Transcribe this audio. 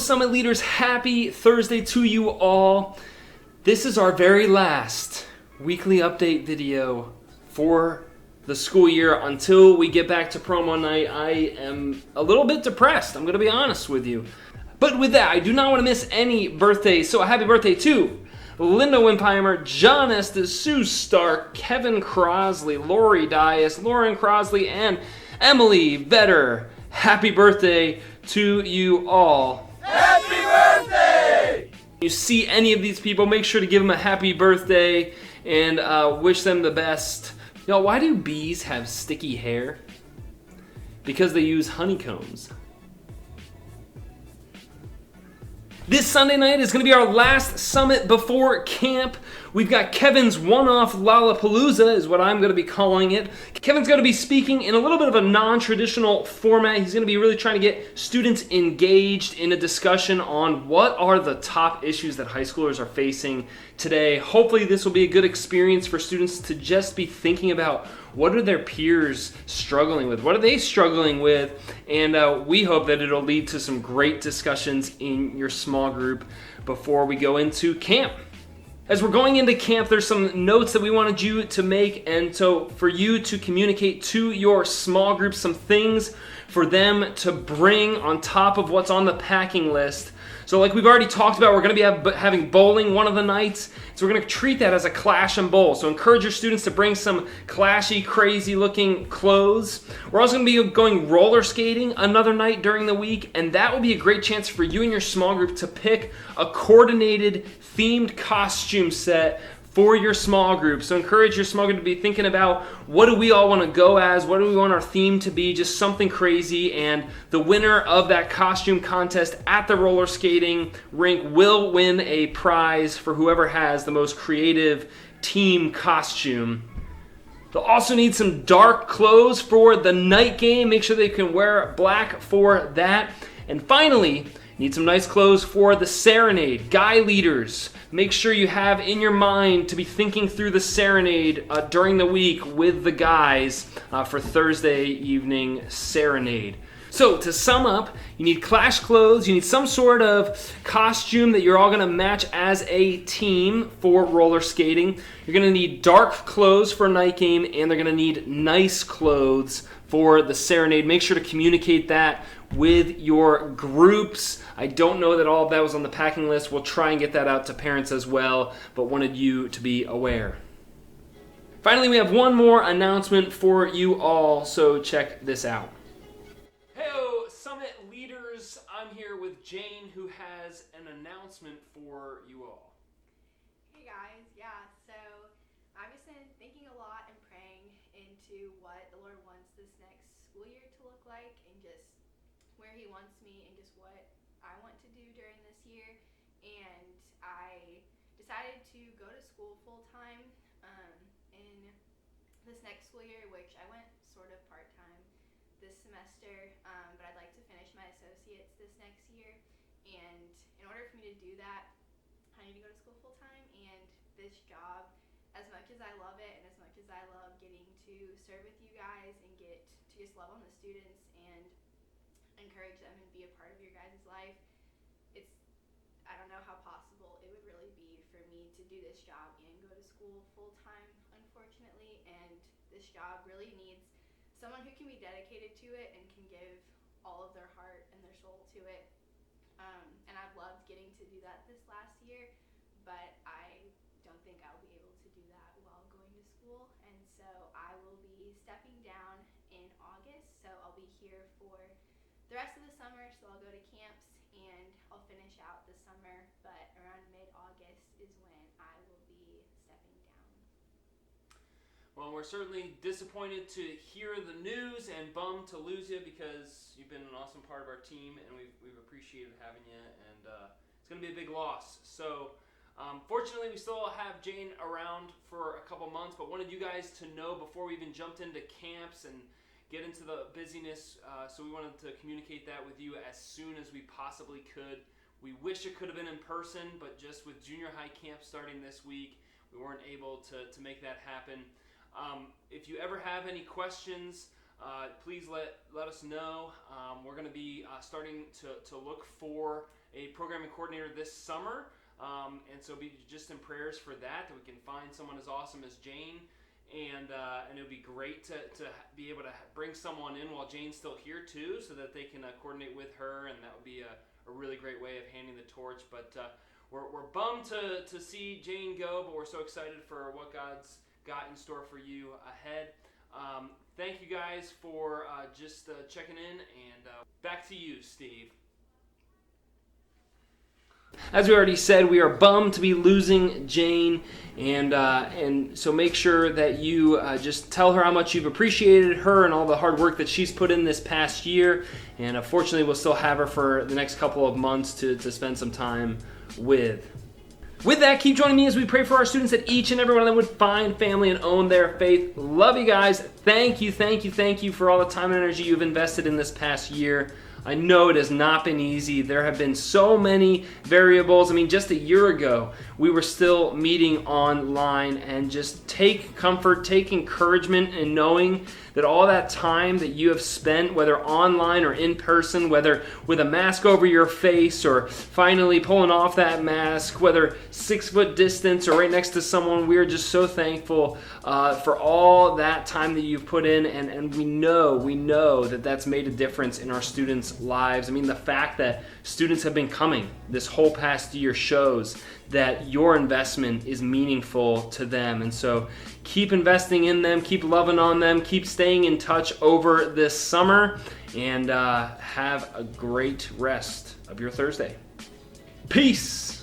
Summit Leaders, happy Thursday to you all. This is our very last weekly update video for the school year until we get back to promo night. I am a little bit depressed, I'm going to be honest with you. But with that, I do not want to miss any birthdays, so a happy birthday to Linda Wimpheimer, John Estes, Sue Stark, Kevin Crosley, Lori Dias, Lauren Crosley, and Emily Vetter. Happy birthday to you all. Happy birthday! You see any of these people, make sure to give them a happy birthday and wish them the best. Y'all, why do bees have sticky hair? Because they use honeycombs. This Sunday night is going to be our last summit before camp. We've got Kevin's one-off Lollapalooza is what I'm going to be calling it. Kevin's going to be speaking in a little bit of a non-traditional format. He's going to be really trying to get students engaged in a discussion on what are the top issues that high schoolers are facing today. Hopefully this will be a good experience for students to just be thinking about what are their peers struggling with? What are they struggling with? And we hope that it'll lead to some great discussions in your small group before we go into camp. As we're going into camp, there's some notes that we wanted you to make, and so for you to communicate to your small group some things for them to bring on top of what's on the packing list. So like we've already talked about, we're going to be having bowling one of the nights. So we're going to treat that as a clash and bowl. So encourage your students to bring some clashy, crazy looking clothes. We're also going to be going roller skating another night during the week. And that will be a great chance for you and your small group to pick a coordinated themed costume set for your small group. So encourage your small group to be thinking about what do we all want to go as, what do we want our theme to be, just something crazy, and the winner of that costume contest at the roller skating rink will win a prize for whoever has the most creative team costume. They'll also need some dark clothes for the night game. Make sure they can wear black for that. And finally, need some nice clothes for the serenade. Guy leaders, make sure you have in your mind to be thinking through the serenade during the week with the guys for Thursday evening serenade. So to sum up, you need clash clothes, you need some sort of costume that you're all going to match as a team for roller skating. You're going to need dark clothes for a night game, and they're going to need nice clothes for the serenade. Make sure to communicate that with your groups. I don't know that all of that was on the packing list. We'll try and get that out to parents as well, but wanted you to be aware. Finally, we have one more announcement for you all, so check this out. Hey, Summit Leaders, I'm here with Jane, who has an announcement for you all. Hey guys, so I've just been thinking a lot and praying into what the Lord wants this next school year to look like, and just where He wants me, and just what I want to do during this year. And I decided to go to school full-time in this next school year, which I went sort of part-time this semester, but I'd like to finish my associates this next year. And in order for me to do that, I need to go to school full-time. And this job, as much as I love it and as much as I love getting to serve with you guys and get to just love on the students and encourage them and be a part of your guys' life, I don't know how possible it would really be for me to do this job and go to school full-time, unfortunately. And this job really needs someone who can be dedicated to it and can give all of their heart and their soul to it. And I've loved getting to do that this last year, but I don't think I'll be able to do that while going to school. And so I will be stepping down in August, so I'll be here for the rest of the summer. So I'll go to camps and I'll finish out the summer, but around mid-August is when I will be stepping down. Well, we're certainly disappointed to hear the news and bummed to lose you, because you've been an awesome part of our team and we've appreciated having you, and it's going to be a big loss. So fortunately, we still have Jane around for a couple months, but wanted you guys to know before we even jumped into camps and get into the busyness, so we wanted to communicate that with you as soon as we possibly could. We wish it could have been in person, but just with junior high camp starting this week, we weren't able to make that happen. If you ever have any questions, please let us know. We're going to be starting to look for a programming coordinator this summer. And so be just in prayers for that we can find someone as awesome as Jane. And it would be great to be able to bring someone in while Jane's still here too, so that they can coordinate with her, and that would be a really great way of handing the torch. But we're bummed to see Jane go, but we're so excited for what God's got in store for you ahead. Thank you guys for just checking in, and back to you, Steve. As we already said, we are bummed to be losing Jane, and so make sure that you just tell her how much you've appreciated her and all the hard work that she's put in this past year. And fortunately, we'll still have her for the next couple of months to spend some time with. With that, keep joining me as we pray for our students, that each and every one of them would find family and own their faith. Love you guys. Thank you for all the time and energy you've invested in this past year. I know it has not been easy. There have been so many variables. I mean, just a year ago, we were still meeting online, and just take comfort, take encouragement in knowing that all that time that you have spent, whether online or in person, whether with a mask over your face or finally pulling off that mask, whether 6 foot distance or right next to someone, we are just so thankful for all that time that you've put in, and we know that that's made a difference in our students' lives. I mean, the fact that students have been coming this whole past year shows that your investment is meaningful to them. And so keep investing in them, keep loving on them, keep staying in touch over this summer, and have a great rest of your Thursday. Peace!